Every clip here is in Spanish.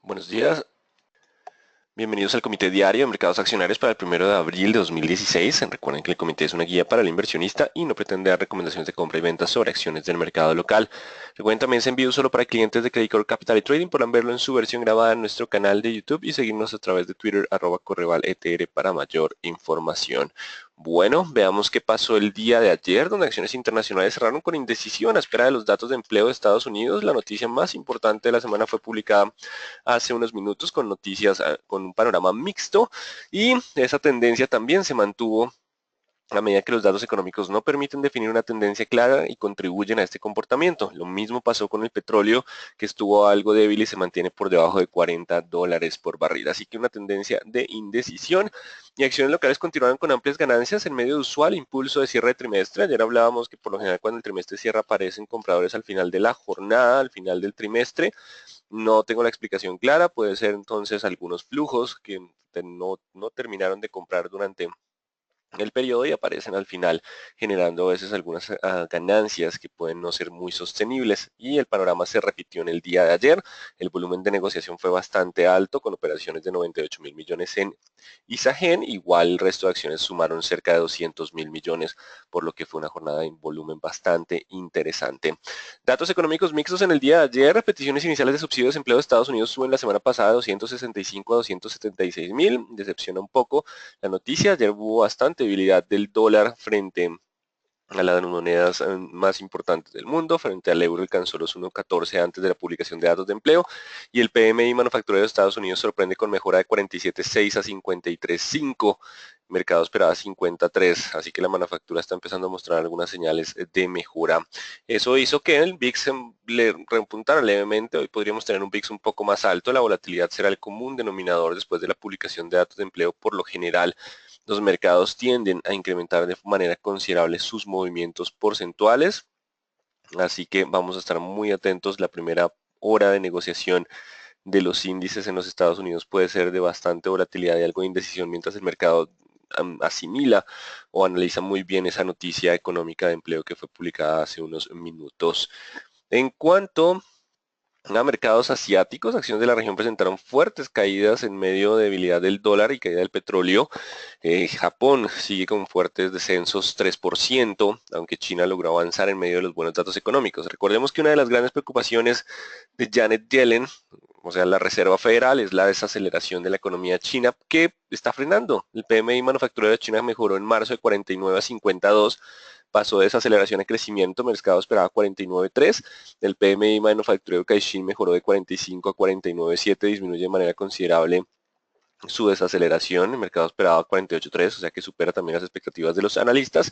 Buenos días, bienvenidos al Comité Diario de Mercados Accionarios para el 1 de abril de 2016. Recuerden que el comité es una guía para el inversionista y no pretende dar recomendaciones de compra y venta sobre acciones del mercado local. Recuerden también se envío solo para clientes de Credit Corp Capital y Trading. Podrán verlo en su versión grabada en nuestro canal de YouTube y seguirnos a través de Twitter @correvaletr para mayor información. Bueno, veamos qué pasó el día de ayer, donde acciones internacionales cerraron con indecisión a espera de los datos de empleo de Estados Unidos. La noticia más importante de la semana fue publicada hace unos minutos con noticias, con un panorama mixto, y esa tendencia también se mantuvo a medida que los datos económicos no permiten definir una tendencia clara y contribuyen a este comportamiento. Lo mismo pasó con el petróleo, que estuvo algo débil y se mantiene por debajo de $40 por barril. Así que una tendencia de indecisión, y acciones locales continuaron con amplias ganancias en medio de usual impulso de cierre de trimestre. Ayer hablábamos que por lo general cuando el trimestre cierra aparecen compradores al final de la jornada, al final del trimestre. No tengo la explicación clara, puede ser entonces algunos flujos que no terminaron de comprar durante el periodo y aparecen al final generando a veces algunas ganancias que pueden no ser muy sostenibles, y el panorama se repitió en el día de ayer. El volumen de negociación fue bastante alto con operaciones de 98.000 millones en Isagen. Igual el resto de acciones sumaron cerca de 200.000 millones, por lo que fue una jornada en volumen bastante interesante. Datos económicos mixtos en el día de ayer. Peticiones iniciales de subsidio de desempleo de Estados Unidos suben la semana pasada de 265 a 276.000. Decepciona un poco la noticia. Ayer hubo bastante debilidad del dólar frente a las monedas más importantes del mundo. Frente al euro alcanzó los 1.14 antes de la publicación de datos de empleo, y el PMI manufacturero de Estados Unidos sorprende con mejora de 47.6 a 53.5. Mercado esperaba 53, así que la manufactura está empezando a mostrar algunas señales de mejora. Eso hizo que el VIX le repuntara levemente. Hoy podríamos tener un VIX un poco más alto. La volatilidad será el común denominador después de la publicación de datos de empleo. Por lo general, los mercados tienden a incrementar de manera considerable sus movimientos porcentuales, así que vamos a estar muy atentos. La primera hora de negociación de los índices en los Estados Unidos puede ser de bastante volatilidad y algo de indecisión mientras el mercado asimila o analiza muy bien esa noticia económica de empleo que fue publicada hace unos minutos. En cuanto a mercados asiáticos, acciones de la región presentaron fuertes caídas en medio de debilidad del dólar y caída del petróleo. Japón sigue con fuertes descensos 3%, aunque China logró avanzar en medio de los buenos datos económicos. Recordemos que una de las grandes preocupaciones de Janet Yellen, o sea, la Reserva Federal, es la desaceleración de la economía china, que está frenando. El PMI manufacturero de China mejoró en marzo de 49 a 52, pasó de desaceleración a crecimiento. El mercado esperaba 49.3. El PMI manufacturero Caixin mejoró de 45 a 49.7, disminuye de manera considerable su desaceleración. El mercado esperaba 48.3, o sea que supera también las expectativas de los analistas.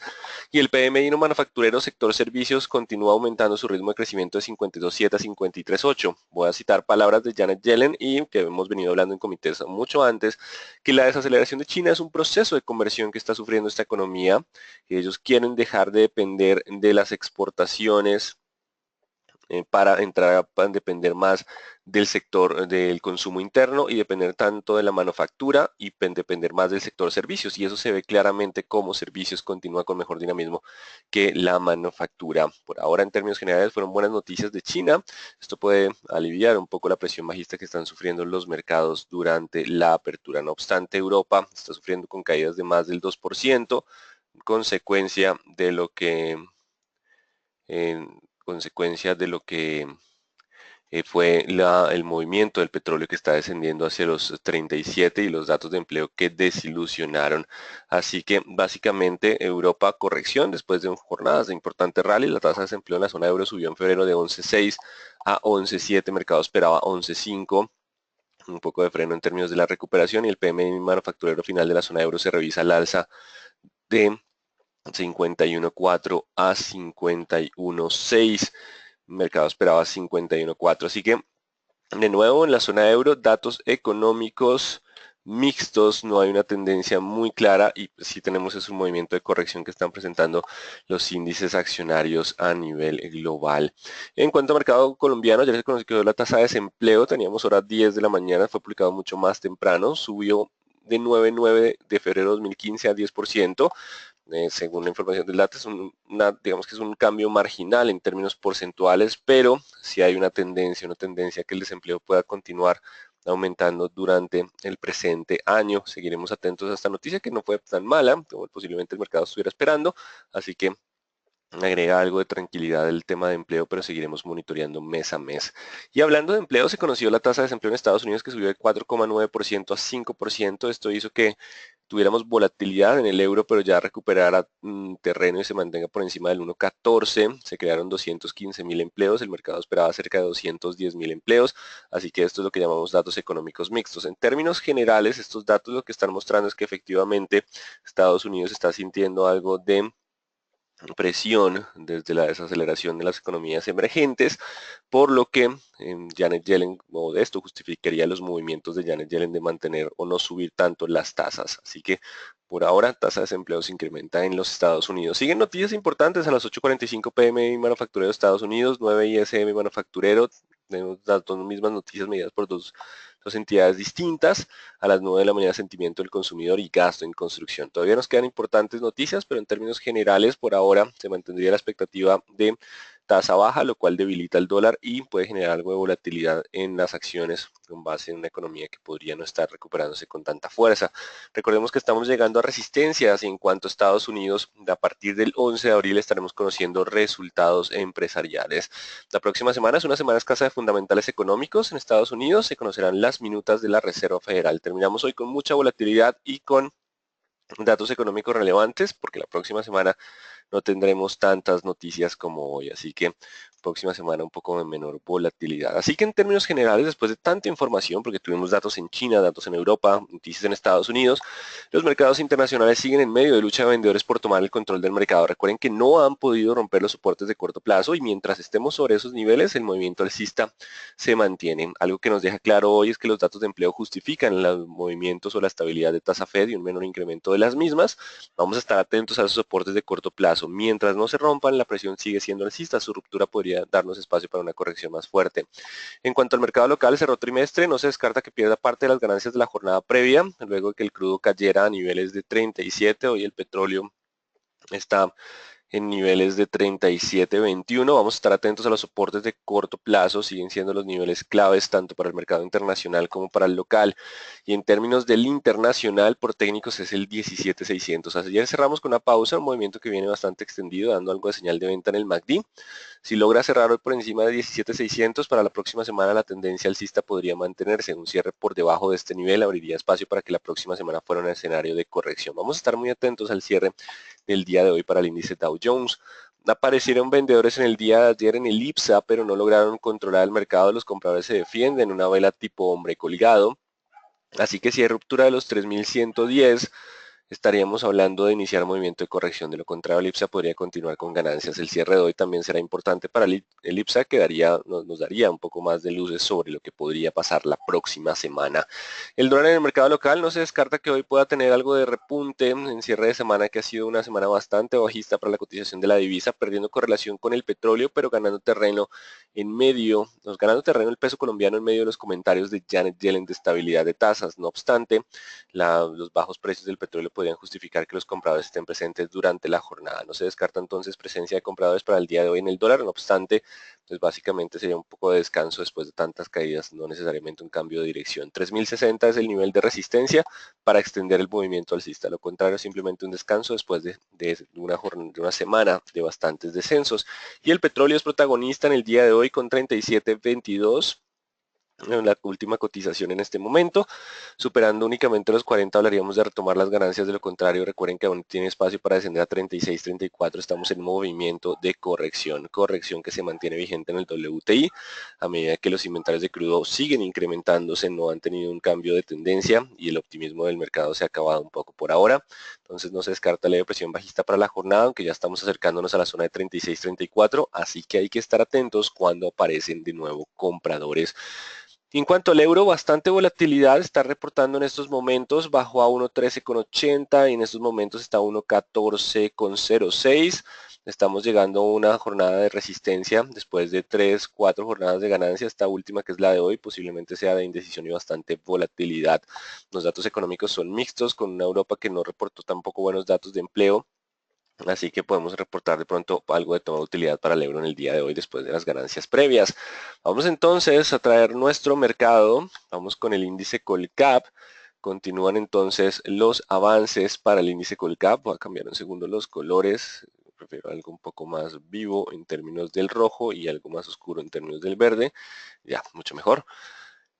Y el PMI no manufacturero sector servicios continúa aumentando su ritmo de crecimiento de 52.7 a 53.8. Voy a citar palabras de Janet Yellen, y que hemos venido hablando en comités mucho antes, que la desaceleración de China es un proceso de conversión que está sufriendo esta economía. Ellos quieren dejar de depender de las exportaciones para entrar a depender más del sector del consumo interno y depender tanto de la manufactura y depender más del sector servicios, y eso se ve claramente como servicios continúa con mejor dinamismo que la manufactura. Por ahora, en términos generales, fueron buenas noticias de China. Esto puede aliviar un poco la presión bajista que están sufriendo los mercados durante la apertura. No obstante, Europa está sufriendo con caídas de más del 2%, consecuencia de lo que en consecuencia de lo que fue el movimiento del petróleo, que está descendiendo hacia los 37, y los datos de empleo que desilusionaron. Así que básicamente Europa corrección después de jornadas de importante rally. La tasa de desempleo en la zona euro subió en febrero de 11.6 a 11.7, mercado esperaba 11.5. Un poco de freno en términos de la recuperación, y el PMI manufacturero final de la zona euro se revisa al alza de 51.4 a 51.6. Mercado esperaba 51.4. Así que, de nuevo, en la zona euro, datos económicos mixtos. No hay una tendencia muy clara, y sí tenemos es un movimiento de corrección que están presentando los índices accionarios a nivel global. En cuanto al mercado colombiano, ayer se conoció la tasa de desempleo. Teníamos horas 10 de la mañana, fue publicado mucho más temprano, subió de 9.9 de febrero de 2015 a 10%. Según la información del dato, digamos que es un cambio marginal en términos porcentuales, pero sí hay una tendencia que el desempleo pueda continuar aumentando durante el presente año. Seguiremos atentos a esta noticia que no fue tan mala como posiblemente el mercado estuviera esperando, así que agrega algo de tranquilidad el tema de empleo, pero seguiremos monitoreando mes a mes. Y hablando de empleo, se conoció la tasa de desempleo en Estados Unidos que subió de 4,9% a 5%. Esto hizo que tuviéramos volatilidad en el euro, pero ya recuperara terreno y se mantenga por encima del 1,14. Se crearon 215.000 empleos, el mercado esperaba cerca de 210.000 empleos, así que esto es lo que llamamos datos económicos mixtos. En términos generales, estos datos lo que están mostrando es que efectivamente Estados Unidos está sintiendo algo de presión desde la desaceleración de las economías emergentes, por lo que Janet Yellen, o esto justificaría los movimientos de Janet Yellen de mantener o no subir tanto las tasas. Así que por ahora, tasa de desempleo se incrementa en los Estados Unidos. Siguen noticias importantes a las 8:45 p.m. manufacturero de Estados Unidos, 9 ISM manufacturero. Tenemos las dos mismas noticias medidas por dos entidades distintas. A las 9 de la mañana, sentimiento del consumidor y gasto en construcción. Todavía nos quedan importantes noticias, pero en términos generales, por ahora se mantendría la expectativa de tasa baja, lo cual debilita el dólar y puede generar algo de volatilidad en las acciones con base en una economía que podría no estar recuperándose con tanta fuerza. Recordemos que estamos llegando a resistencias y en cuanto a Estados Unidos, a partir del 11 de abril estaremos conociendo resultados empresariales. La próxima semana es una semana escasa de fundamentales económicos en Estados Unidos. Se conocerán las minutas de la Reserva Federal. Terminamos hoy con mucha volatilidad y con datos económicos relevantes porque la próxima semana no tendremos tantas noticias como hoy, así que próxima semana un poco de menor volatilidad. Así que en términos generales, después de tanta información, porque tuvimos datos en China, datos en Europa, noticias en Estados Unidos, los mercados internacionales siguen en medio de lucha de vendedores por tomar el control del mercado. Recuerden que no han podido romper los soportes de corto plazo y mientras estemos sobre esos niveles, el movimiento alcista se mantiene. Algo que nos deja claro hoy es que los datos de empleo justifican los movimientos o la estabilidad de tasa Fed y un menor incremento de las mismas. Vamos a estar atentos a esos soportes de corto plazo. Mientras no se rompan, la presión sigue siendo alcista. Su ruptura podría darnos espacio para una corrección más fuerte. En cuanto al mercado local, cerró trimestre, no se descarta que pierda parte de las ganancias de la jornada previa, luego de que el crudo cayera a niveles de 37. Hoy el petróleo está en niveles de 37.21. Vamos a estar atentos a los soportes de corto plazo, siguen siendo los niveles claves tanto para el mercado internacional como para el local. Y en términos del internacional, por técnicos es el 17.600. Ayer cerramos con una pausa, un movimiento que viene bastante extendido, dando algo de señal de venta en el MACD. Si logra cerrar hoy por encima de 17.600, para la próxima semana la tendencia alcista podría mantenerse. Un cierre por debajo de este nivel abriría espacio para que la próxima semana fuera un escenario de corrección. Vamos a estar muy atentos al cierre del día de hoy para el índice Dow Jones. Aparecieron vendedores en el día de ayer en el IPSA, pero no lograron controlar el mercado. Los compradores se defienden, una vela tipo hombre colgado. Así que si hay ruptura de los 3.110, estaríamos hablando de iniciar movimiento de corrección. De lo contrario, el IPSA podría continuar con ganancias. El cierre de hoy también será importante para el IPSA, que nos daría un poco más de luces sobre lo que podría pasar la próxima semana. El dólar en el mercado local no se descarta que hoy pueda tener algo de repunte en cierre de semana, que ha sido una semana bastante bajista para la cotización de la divisa, perdiendo correlación con el petróleo, pero ganando terreno ganando terreno el peso colombiano en medio de los comentarios de Janet Yellen de estabilidad de tasas. No obstante, los bajos precios del petróleo podrían justificar que los compradores estén presentes durante la jornada. No se descarta entonces presencia de compradores para el día de hoy en el dólar. No obstante, pues básicamente sería un poco de descanso después de tantas caídas, no necesariamente un cambio de dirección. 3.060 es el nivel de resistencia para extender el movimiento alcista. Lo contrario, simplemente un descanso después de una semana de bastantes descensos. Y el petróleo es protagonista en el día de hoy con 37.22. En la última cotización en este momento, superando únicamente los 40 hablaríamos de retomar las ganancias. De lo contrario, recuerden que aún tiene espacio para descender a 36, 34. Estamos en movimiento de corrección que se mantiene vigente en el WTI a medida que los inventarios de crudo siguen incrementándose, no han tenido un cambio de tendencia y el optimismo del mercado se ha acabado un poco por ahora. Entonces no se descarta la depresión bajista para la jornada, aunque ya estamos acercándonos a la zona de 36, 34, así que hay que estar atentos cuando aparecen de nuevo compradores. En cuanto al euro, bastante volatilidad, está reportando en estos momentos, bajó a 1.13,80 y en estos momentos está a 1.14,06. Estamos llegando a una jornada de resistencia después de 3, 4 jornadas de ganancia. Esta última, que es la de hoy, posiblemente sea de indecisión y bastante volatilidad. Los datos económicos son mixtos, con una Europa que no reportó tampoco buenos datos de empleo Así que podemos reportar de pronto algo de toma de utilidad para el euro en el día de hoy después de las ganancias previas. Vamos entonces a traer nuestro mercado. Vamos con el índice Colcap. Continúan entonces los avances para el índice Colcap. Voy a cambiar un segundo los colores. Prefiero algo un poco más vivo en términos del rojo y algo más oscuro en términos del verde. Ya, mucho mejor.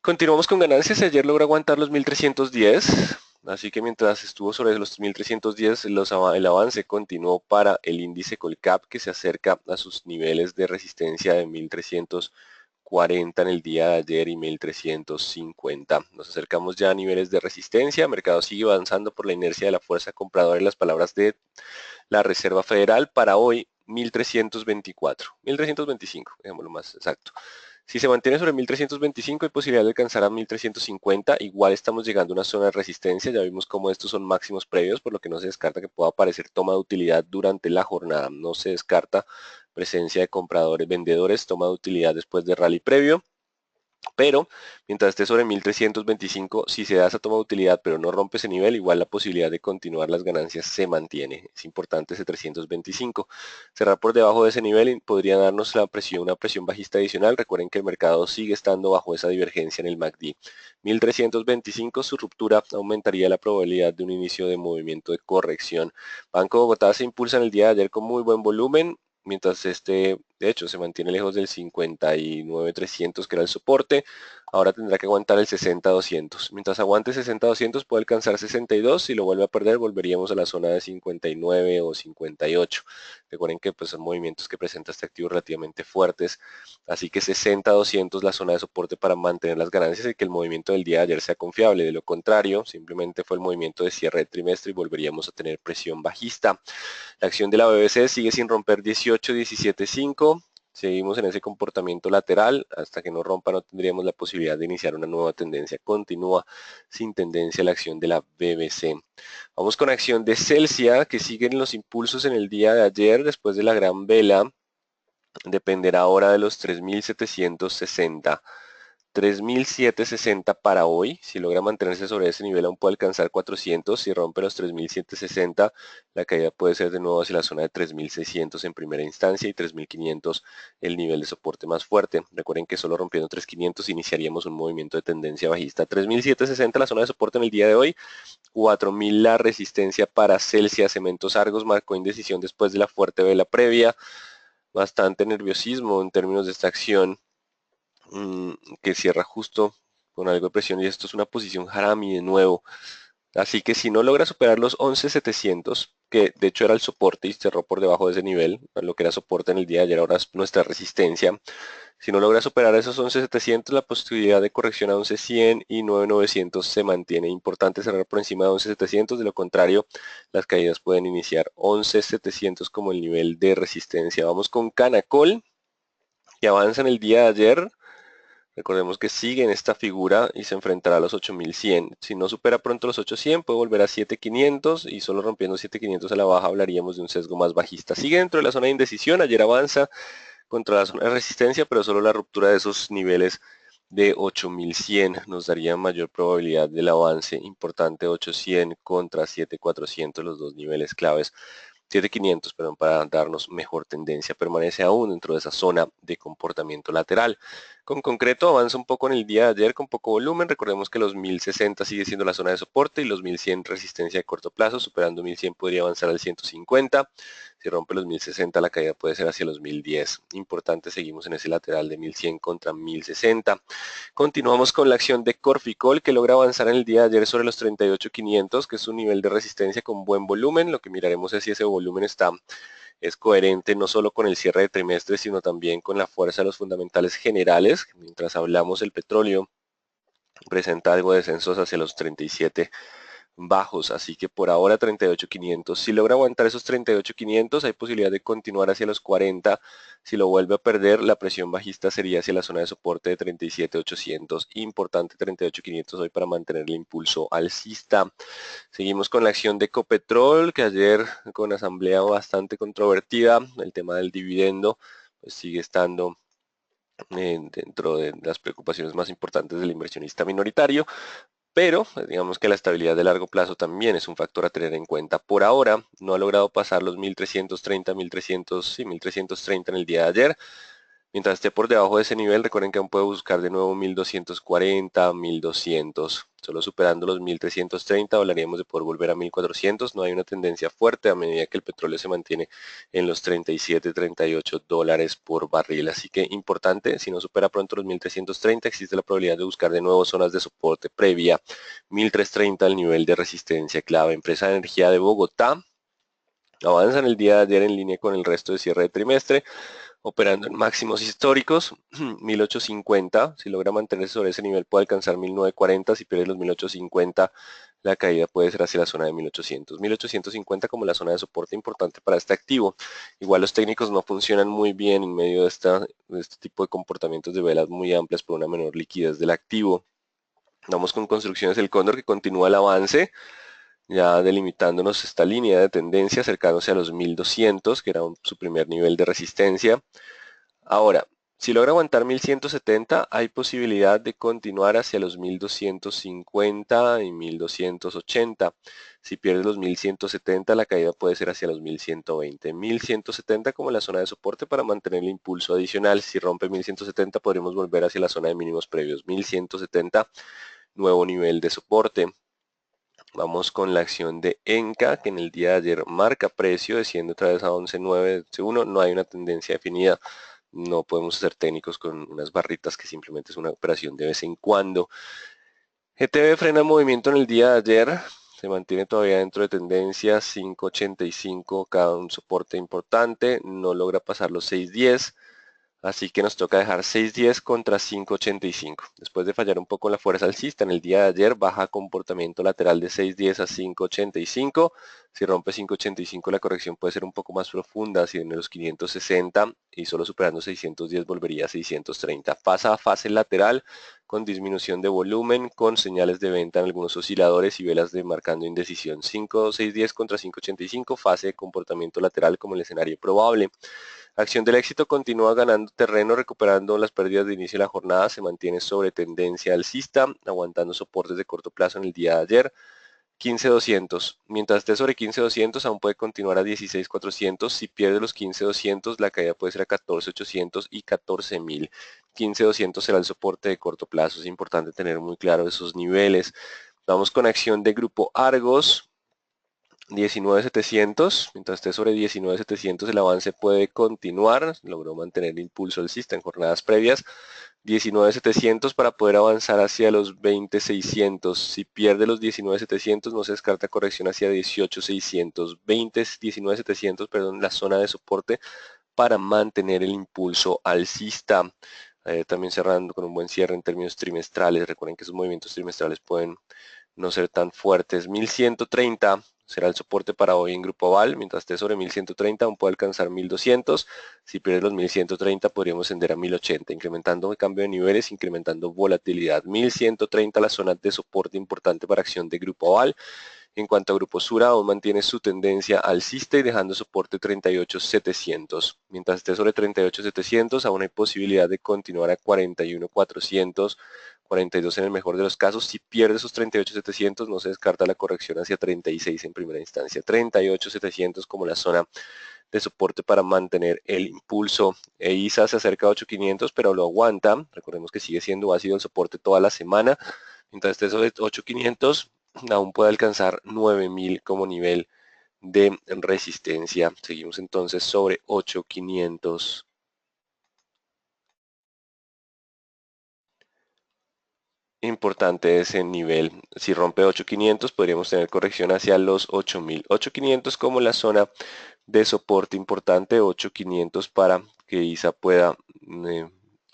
Continuamos con ganancias. Ayer logró aguantar los 1310. Así que mientras estuvo sobre los 1310, el avance continuó para el índice Colcap, que se acerca a sus niveles de resistencia de 1340 en el día de ayer y 1350. Nos acercamos ya a niveles de resistencia. El mercado sigue avanzando por la inercia de la fuerza compradora y las palabras de la Reserva Federal para hoy 1324, 1325, dejémoslo más exacto. Si se mantiene sobre 1325 hay posibilidad de alcanzar a 1350, igual estamos llegando a una zona de resistencia, ya vimos cómo estos son máximos previos, por lo que no se descarta que pueda aparecer toma de utilidad durante la jornada, no se descarta presencia de compradores, vendedores, toma de utilidad después de rally previo. Pero mientras esté sobre 1325, si se da esa toma de utilidad pero no rompe ese nivel, igual la posibilidad de continuar las ganancias se mantiene. Es importante ese 325. Cerrar por debajo de ese nivel podría darnos una presión bajista adicional. Recuerden que el mercado sigue estando bajo esa divergencia en el MACD. 1325, su ruptura aumentaría la probabilidad de un inicio de movimiento de corrección. Banco de Bogotá se impulsa en el día de ayer con muy buen volumen, mientras de hecho se mantiene lejos del 59.300 que era el soporte. Ahora tendrá que aguantar el 60.200. Mientras aguante 60.200 puede alcanzar 62. Si lo vuelve a perder volveríamos a la zona de 59 o 58. Recuerden que pues, son movimientos que presenta este activo relativamente fuertes. Así que 60.200 la zona de soporte para mantener las ganancias y que el movimiento del día de ayer sea confiable. De lo contrario, simplemente fue el movimiento de cierre de trimestre y volveríamos a tener presión bajista. La acción de la BBC sigue sin romper 18, 17.5. Seguimos en ese comportamiento lateral. Hasta que no rompa no tendríamos la posibilidad de iniciar una nueva tendencia. Continúa sin tendencia la acción de la BBC. Vamos con acción de Celsia, que siguen los impulsos en el día de ayer después de la gran vela. Dependerá ahora de los 3.760. 3.760 para hoy. Si logra mantenerse sobre ese nivel aún puede alcanzar 400. Si rompe los 3.760, la caída puede ser de nuevo hacia la zona de 3.600 en primera instancia y 3.500 el nivel de soporte más fuerte. Recuerden que solo rompiendo 3.500 iniciaríamos un movimiento de tendencia bajista. 3.760 la zona de soporte en el día de hoy. 4.000 la resistencia para Celsius. Cementos Argos marcó indecisión después de la fuerte vela previa. Bastante nerviosismo en términos de esta acción, que cierra justo con algo de presión y esto es una posición Harami de nuevo. Así que si no logra superar los 11.700, que de hecho era el soporte y cerró por debajo de ese nivel, lo que era soporte en el día de ayer, ahora es nuestra resistencia. Si no logra superar esos 11.700, la posibilidad de corrección a 11.100 y 9.900 se mantiene. Importante cerrar por encima de 11.700, de lo contrario, las caídas pueden iniciar 11.700 como el nivel de resistencia. Vamos con Canacol, que avanza en el día de ayer. Recordemos que sigue en esta figura y se enfrentará a los 8.100. Si no supera pronto los 8.100 puede volver a 7.500 y solo rompiendo 7.500 a la baja hablaríamos de un sesgo más bajista. Sigue dentro de la zona de indecisión, ayer avanza contra la zona de resistencia, pero solo la ruptura de esos niveles de 8.100 nos daría mayor probabilidad del avance importante. 8.100 contra 7.400, los dos niveles claves. 7.500, perdón, para darnos mejor tendencia. Permanece aún dentro de esa zona de comportamiento lateral. Con concreto avanza un poco en el día de ayer con poco volumen. Recordemos que los 1060 sigue siendo la zona de soporte y los 1100 resistencia de corto plazo. Superando 1100 podría avanzar al 150. Si rompe los 1060 la caída puede ser hacia los 1010. Importante, seguimos en ese lateral de 1100 contra 1060. Continuamos con la acción de Corficol, que logra avanzar en el día de ayer sobre los 38.500, que es un nivel de resistencia con buen volumen. Lo que miraremos es si ese volumen es coherente no solo con el cierre de trimestre, sino también con la fuerza de los fundamentales generales. Mientras hablamos, el petróleo presenta algo de descensos hacia los 37 bajos, así que por ahora 38.500. Si logra aguantar esos 38.500 hay posibilidad de continuar hacia los 40. Si lo vuelve a perder, la presión bajista sería hacia la zona de soporte de 37.800. Importante 38.500 hoy para mantener el impulso alcista. Seguimos con la acción de Ecopetrol, que ayer con asamblea bastante controvertida, el tema del dividendo pues sigue estando dentro de las preocupaciones más importantes del inversionista minoritario. pero digamos que la estabilidad de largo plazo también es un factor a tener en cuenta. Por ahora no ha logrado pasar los 1330, 1300, sí, 1330 en el día de ayer. Mientras esté por debajo de ese nivel, recuerden que aún puede buscar de nuevo 1240, 1200. Solo superando los 1330 hablaríamos de poder volver a 1400. No hay una tendencia fuerte a medida que el petróleo se mantiene en los 37, 38 dólares por barril. Así que importante, si no supera pronto los 1330, existe la probabilidad de buscar de nuevo zonas de soporte previa. 1330 el nivel de resistencia clave. Empresa de Energía de Bogotá avanza en el día de ayer en línea con el resto de cierre de trimestre, operando en máximos históricos, 1850, si logra mantenerse sobre ese nivel puede alcanzar 1940, si pierde los 1850 la caída puede ser hacia la zona de 1800, 1850 como la zona de soporte importante para este activo. Igual los técnicos no funcionan muy bien en medio de este tipo de comportamientos de velas muy amplias por una menor liquidez del activo. Vamos con Construcciones El Cóndor que continúa el avance, ya delimitándonos esta línea de tendencia acercándose a los 1200, que era su primer nivel de resistencia. Ahora, si logra aguantar 1170, hay posibilidad de continuar hacia los 1250 y 1280. Si pierde los 1170, la caída puede ser hacia los 1120. 1170 como la zona de soporte para mantener el impulso adicional. Si rompe 1170, podremos volver hacia la zona de mínimos previos. 1170, nuevo nivel de soporte. Vamos con la acción de Enca, que en el día de ayer marca precio, desciende otra vez a 11.911. No hay una tendencia definida. No podemos ser técnicos con unas barritas que simplemente es una operación de vez en cuando. GTB frena el movimiento en el día de ayer. Se mantiene todavía dentro de tendencia 5.85, cada un soporte importante. No logra pasar los 6.10. Así que nos toca dejar 6.10 contra 5.85. Después de fallar un poco la fuerza alcista en el día de ayer, baja comportamiento lateral de 6.10 a 5.85. Si rompe 5.85 la corrección puede ser un poco más profunda, si en los 560 y solo superando 610 volvería a 630. Pasa a fase lateral con disminución de volumen, con señales de venta en algunos osciladores y velas de marcando indecisión. 5.610 contra 5.85, fase de comportamiento lateral como el escenario probable. Acción del Éxito continúa ganando terreno, recuperando las pérdidas de inicio de la jornada, se mantiene sobre tendencia alcista, aguantando soportes de corto plazo en el día de ayer. 15.200, mientras esté sobre 15.200 aún puede continuar a 16.400, si pierde los 15.200 la caída puede ser a 14.800 y 14.000. 15.200 será el soporte de corto plazo, es importante tener muy claro esos niveles. Vamos con acción de Grupo Argos. 19.700, mientras esté sobre 19.700 el avance puede continuar, logró mantener el impulso alcista en jornadas previas. 19.700 para poder avanzar hacia los 20.600, si pierde los 19.700 no se descarta corrección hacia 18.600, 19.700, perdón, la zona de soporte para mantener el impulso alcista. También cerrando con un buen cierre en términos trimestrales, recuerden que esos movimientos trimestrales pueden no ser tan fuertes. 1130 será el soporte para hoy en Grupo Aval, mientras esté sobre 1130 aún puede alcanzar 1200, si pierde los 1130 podríamos ascender a 1080, incrementando el cambio de niveles, incrementando volatilidad. 1130 la zona de soporte importante para acción de Grupo Aval. En cuanto a Grupo Sura, aún mantiene su tendencia alcista y dejando soporte 38.700. Mientras esté sobre 38.700, aún hay posibilidad de continuar a 41.400, 42 en el mejor de los casos. Si pierde esos 38.700, no se descarta la corrección hacia 36 en primera instancia. 38.700 como la zona de soporte para mantener el impulso. EISA se acerca a 8.500, pero lo aguanta. Recordemos que sigue siendo ácido el soporte toda la semana. Mientras esté sobre 8.500, aún puede alcanzar 9.000 como nivel de resistencia. Seguimos entonces sobre 8.500. Importante ese nivel. Si rompe 8.500 podríamos tener corrección hacia los 8.000. 8.500 como la zona de soporte importante. 8.500 para que ISA pueda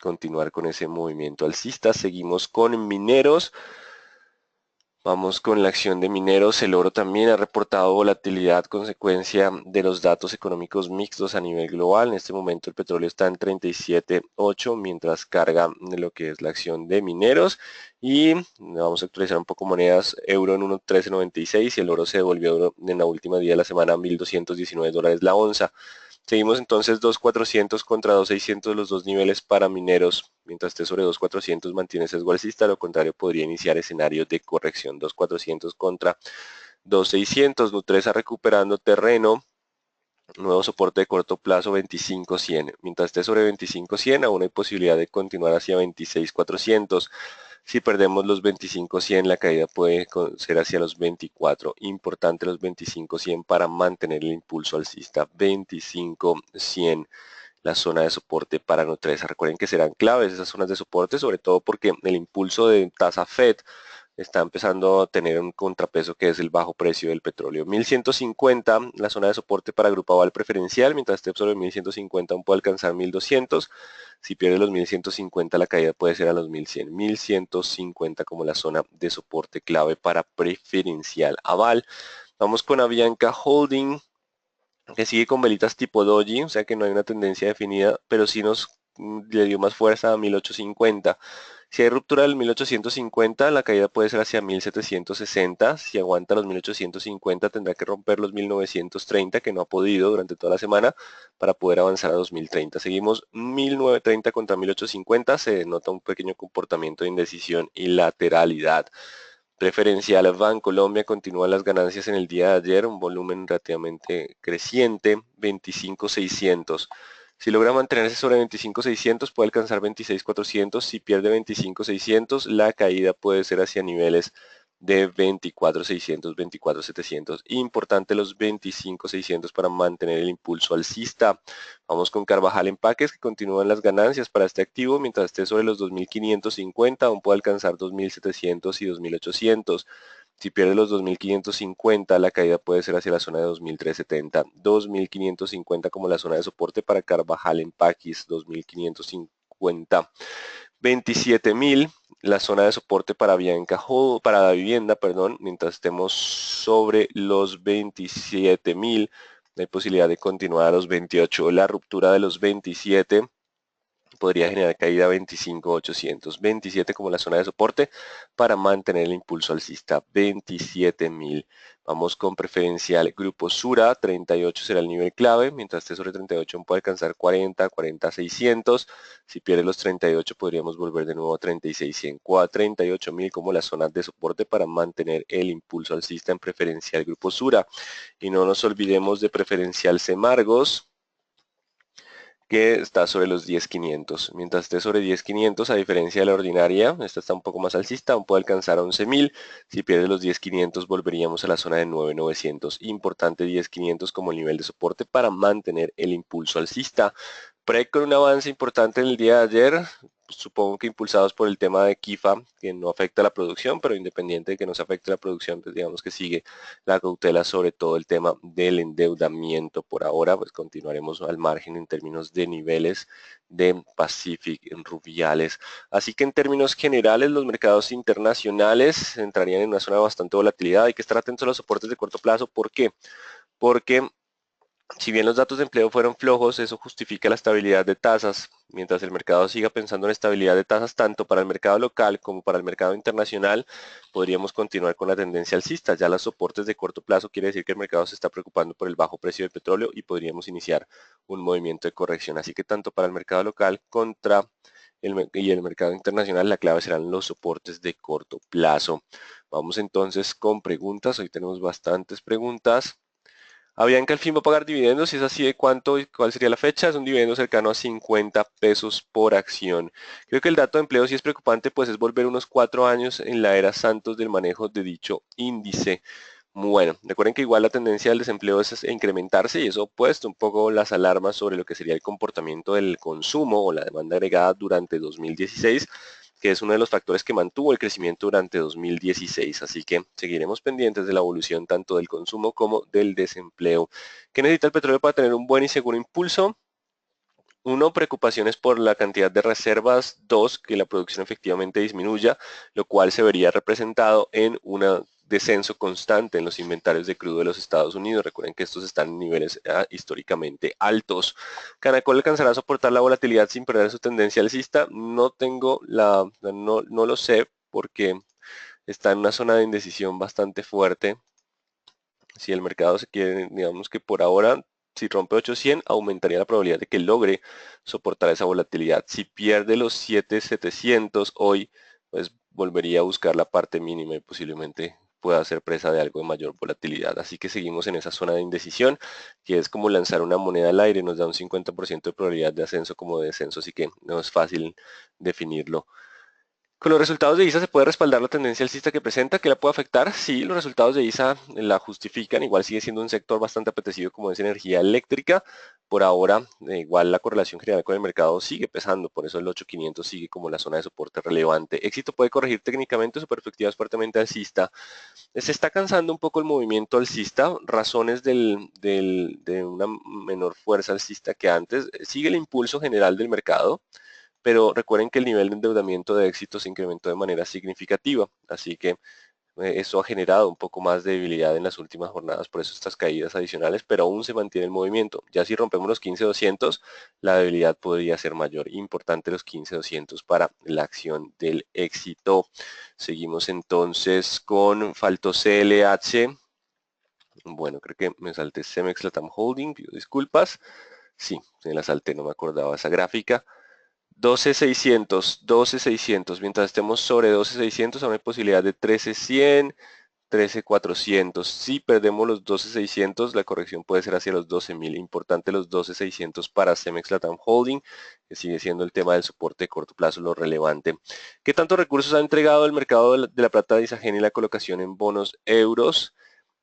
continuar con ese movimiento alcista. Seguimos con mineros. Vamos con la acción de mineros. El oro también ha reportado volatilidad consecuencia de los datos económicos mixtos a nivel global. En este momento el petróleo está en 37.8 mientras carga lo que es la acción de mineros. Y vamos a actualizar un poco monedas. Euro en 1.1396 y el oro se devolvió en la última día de la semana a 1.219 dólares la onza. Seguimos entonces 2.400 contra 2.600 los dos niveles para mineros. Mientras esté sobre 2.400 mantiene sesgo alcista, lo contrario podría iniciar escenario de corrección. 2.400 contra 2.600. Nutresa recuperando terreno. Nuevo soporte de corto plazo 25.100. Mientras esté sobre 25.100 aún hay posibilidad de continuar hacia 26.400. Si perdemos los 25.100 la caída puede ser hacia los 24. Importante los 25.100 para mantener el impulso alcista. 25.100 la zona de soporte para Nutresa. Recuerden que serán claves esas zonas de soporte, sobre todo porque el impulso de tasa FED está empezando a tener un contrapeso que es el bajo precio del petróleo. 1150, la zona de soporte para Grupo Aval preferencial, mientras esté sobre 1150 aún puede alcanzar 1200. Si pierde los 1150 la caída puede ser a los 1100. 1150 como la zona de soporte clave para preferencial Aval. Vamos con Avianca Holding, que sigue con velitas tipo doji, o sea que no hay una tendencia definida, pero sí nos le dio más fuerza a 1850. Si hay ruptura del 1850, la caída puede ser hacia 1760. Si aguanta los 1850, tendrá que romper los 1930, que no ha podido durante toda la semana, para poder avanzar a 2030. Seguimos 1930 contra 1850. Se nota un pequeño comportamiento de indecisión y lateralidad. Preferencial Bancolombia continúan las ganancias en el día de ayer, un volumen relativamente creciente, 25.600. Si logra mantenerse sobre 25.600 puede alcanzar 26.400. Si pierde 25.600 la caída puede ser hacia niveles de 24.600, 24.700. Importante los 25.600 para mantener el impulso alcista. Vamos con Carvajal Empaques, que continúan las ganancias para este activo, mientras esté sobre los 2.550, aún puede alcanzar 2.700 y 2.800. Si pierde los 2.550, la caída puede ser hacia la zona de 2.370. 2.550 como la zona de soporte para Carvajal Empaques, 2.550. 27.000, la zona de soporte para para la vivienda, perdón, mientras estemos sobre los 27.000, hay posibilidad de continuar a los 28. La ruptura de los 27 podría generar caída a 25.800. 27 como la zona de soporte para mantener el impulso alcista. 27.000. Vamos con preferencial Grupo Sura. 38 será el nivel clave. Mientras esté sobre 38 puede alcanzar 40, 40.600. Si pierde los 38 podríamos volver de nuevo a 36.100. 38.000 como la zona de soporte para mantener el impulso alcista en preferencial Grupo Sura. Y no nos olvidemos de preferencial Semargos, que está sobre los 10.500. Mientras esté sobre 10.500, a diferencia de la ordinaria, esta está un poco más alcista, aún puede alcanzar a 11.000. Si pierde los 10.500, volveríamos a la zona de 9.900. Importante 10.500 como nivel de soporte para mantener el impulso alcista. Pre con un avance importante en el día de ayer, supongo que impulsados por el tema de Kifa, que no afecta la producción, pero independiente de que no se afecte la producción, pues digamos que sigue la cautela sobre todo el tema del endeudamiento. Por ahora, pues continuaremos al margen en términos de niveles de Pacific en rubiales. Así que en términos generales, los mercados internacionales entrarían en una zona de bastante volatilidad. Hay que estar atentos a los soportes de corto plazo. ¿Por qué? Porque si bien los datos de empleo fueron flojos, eso justifica la estabilidad de tasas. Mientras el mercado siga pensando en estabilidad de tasas tanto para el mercado local como para el mercado internacional, podríamos continuar con la tendencia alcista. Ya los soportes de corto plazo quiere decir que el mercado se está preocupando por el bajo precio del petróleo y podríamos iniciar un movimiento de corrección. Así que tanto para el mercado local y el mercado internacional, la clave serán los soportes de corto plazo. Vamos entonces con preguntas. Hoy tenemos bastantes preguntas. Avianca al fin va a pagar dividendos, si es así, ¿de cuánto y cuál sería la fecha? Es un dividendo cercano a 50 pesos por acción. Creo que el dato de empleo sí es preocupante, pues es volver unos 4 años en la era Santos del manejo de dicho índice. Bueno, recuerden que igual la tendencia del desempleo es incrementarse y eso ha puesto un poco las alarmas sobre lo que sería el comportamiento del consumo o la demanda agregada durante 2016, que es uno de los factores que mantuvo el crecimiento durante 2016. Así que seguiremos pendientes de la evolución tanto del consumo como del desempleo. ¿Qué necesita el petróleo para tener un buen y seguro impulso? Uno, preocupaciones por la cantidad de reservas. Dos, que la producción efectivamente disminuya, lo cual se vería representado en un descenso constante en los inventarios de crudo de los Estados Unidos. Recuerden que estos están en niveles históricamente altos. ¿Canacol alcanzará a soportar la volatilidad sin perder su tendencia alcista? No lo sé porque está en una zona de indecisión bastante fuerte. Si el mercado se quiere, digamos que por ahora Si rompe 800, aumentaría la probabilidad de que logre soportar esa volatilidad. Si pierde los 7700 hoy, pues volvería a buscar la parte mínima y posiblemente pueda ser presa de algo de mayor volatilidad. Así que seguimos en esa zona de indecisión, que es como lanzar una moneda al aire, nos da un 50% de probabilidad de ascenso como de descenso, así que no es fácil definirlo. Con los resultados de ISA se puede respaldar la tendencia alcista que presenta, que la puede afectar. Sí, los resultados de ISA la justifican, igual sigue siendo un sector bastante apetecido como es energía eléctrica. Por ahora, igual la correlación general con el mercado sigue pesando, por eso el 8500 sigue como la zona de soporte relevante. Éxito puede corregir técnicamente, su perspectiva es fuertemente alcista. Se está cansando un poco el movimiento alcista, razones de una menor fuerza alcista que antes. Sigue el impulso general del mercado, pero recuerden que el nivel de endeudamiento de éxito se incrementó de manera significativa, así que eso ha generado un poco más de debilidad en las últimas jornadas, por eso estas caídas adicionales, pero aún se mantiene el movimiento. Ya si rompemos los 15.200, la debilidad podría ser mayor. Importante los 15.200 para la acción del éxito. Seguimos entonces con faltó CLH. Bueno, creo que me salté Cemex Latam Holding, pido disculpas. Sí, me la salté, no me acordaba esa gráfica. 12.600, 12.600. Mientras estemos sobre 12.600, aún hay posibilidad de 13.100, 13.400. Si perdemos los 12.600, la corrección puede ser hacia los 12.000. Importante los 12.600 para Cemex Latam Holding, que sigue siendo el tema del soporte de corto plazo lo relevante. ¿Qué tantos recursos ha entregado el mercado de la plata de Isagen y la colocación en bonos euros?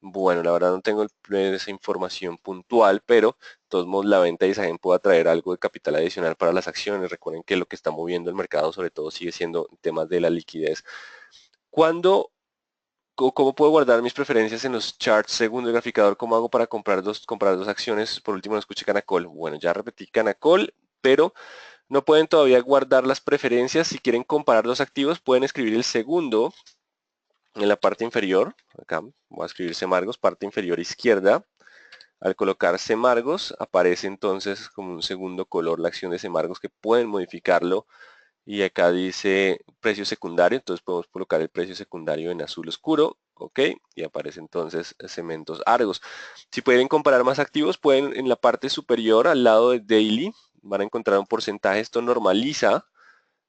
Bueno, la verdad no tengo esa información puntual, pero de todos modos la venta de Isagen puede atraer algo de capital adicional para las acciones. Recuerden que lo que está moviendo el mercado sobre todo sigue siendo temas de la liquidez. ¿Cuándo ¿Cómo puedo guardar mis preferencias en los charts según el graficador? ¿Cómo hago para comprar dos acciones? Por último, no escuché Canacol. Bueno, ya repetí Canacol, pero no pueden todavía guardar las preferencias. Si quieren comparar dos activos, pueden escribir el segundo en la parte inferior. Acá voy a escribir Semargos, parte inferior izquierda. Al colocar Semargos, aparece entonces como un segundo color la acción de Semargos que pueden modificarlo. Y acá dice precio secundario, entonces podemos colocar el precio secundario en azul oscuro, ok, y aparece entonces Cementos Argos. Si pueden comparar más activos, pueden en la parte superior al lado de Daily, van a encontrar un porcentaje, esto normaliza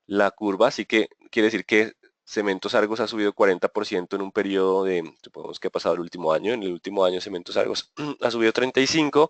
la curva, así que quiere decir que Cementos Argos ha subido 40% en un periodo de, supongamos que ha pasado el último año, en el último año Cementos Argos ha subido 35%,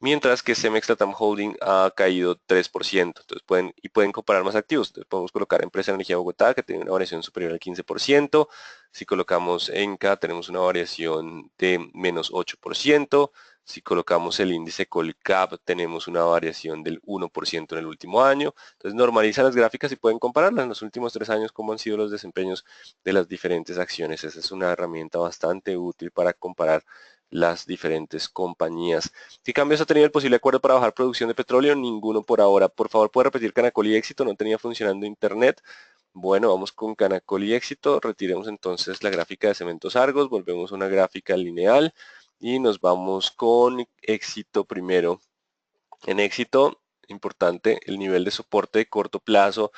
mientras que Cemex Latam Holding ha caído 3%. Entonces pueden comparar más activos. Entonces podemos colocar Empresa de Energía Bogotá, que tiene una variación superior al 15%. Si colocamos ENCA, tenemos una variación de menos 8%. Si colocamos el índice Colcap, tenemos una variación del 1% en el último año. Entonces normalizan las gráficas y pueden compararlas en los últimos 3 años, cómo han sido los desempeños de las diferentes acciones. Esa es una herramienta bastante útil para comparar las diferentes compañías. ¿Qué cambios ha tenido el posible acuerdo para bajar producción de petróleo? Ninguno por ahora. Por favor, ¿puede repetir Canacol y Éxito? No tenía funcionando internet. Bueno, vamos con Canacol y Éxito. Retiremos entonces la gráfica de Cementos Argos. Volvemos a una gráfica lineal y nos vamos con Éxito primero. En Éxito, importante, el nivel de soporte de corto plazo,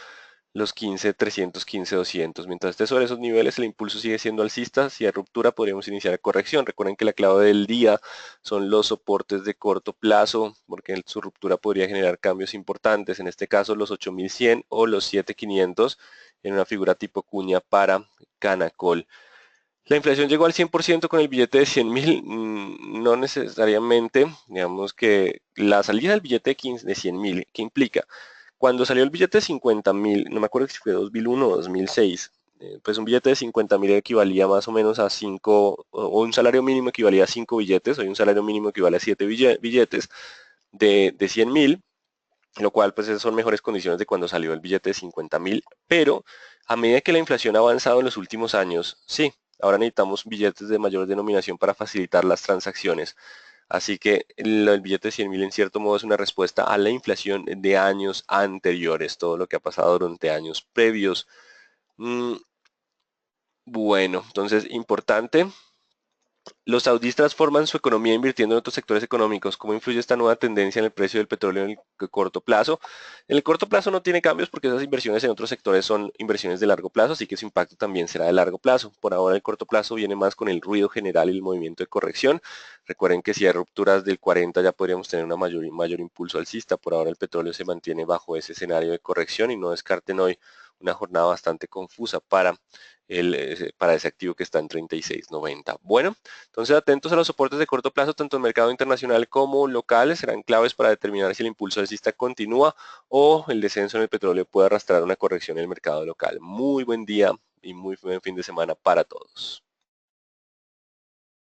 los 15.300, 15.200. Mientras esté sobre esos niveles, el impulso sigue siendo alcista. Si hay ruptura, podríamos iniciar corrección. Recuerden que la clave del día son los soportes de corto plazo, porque su ruptura podría generar cambios importantes. En este caso, los 8.100 o los 7.500 en una figura tipo cuña para Canacol. La inflación llegó al 100% con el billete de 100.000, no necesariamente, digamos que la salida del billete de 100.000, ¿qué implica? Cuando salió el billete de 50.000, no me acuerdo si fue 2001 o 2006, pues un billete de 50.000 equivalía más o menos a 5, o un salario mínimo equivalía a 5 billetes, hoy un salario mínimo equivale a 7 billetes de 100.000, lo cual pues son mejores condiciones de cuando salió el billete de 50.000, pero a medida que la inflación ha avanzado en los últimos años, sí, ahora necesitamos billetes de mayor denominación para facilitar las transacciones. Así que el billete de 100.000 en cierto modo es una respuesta a la inflación de años anteriores, todo lo que ha pasado durante años previos. Bueno, entonces importante Los saudíes transforman su economía invirtiendo en otros sectores económicos. ¿Cómo influye esta nueva tendencia en el precio del petróleo en el corto plazo? En el corto plazo no tiene cambios porque esas inversiones en otros sectores son inversiones de largo plazo, así que su impacto también será de largo plazo. Por ahora el corto plazo viene más con el ruido general y el movimiento de corrección. Recuerden que si hay rupturas del 40 ya podríamos tener un mayor impulso alcista. Por ahora el petróleo se mantiene bajo ese escenario de corrección y no descarten hoy una jornada bastante confusa para ese activo que está en 36.90. Bueno, entonces atentos a los soportes de corto plazo, tanto en mercado internacional como locales, serán claves para determinar si el impulso alcista continúa o el descenso en el petróleo puede arrastrar una corrección en el mercado local. Muy buen día y muy buen fin de semana para todos.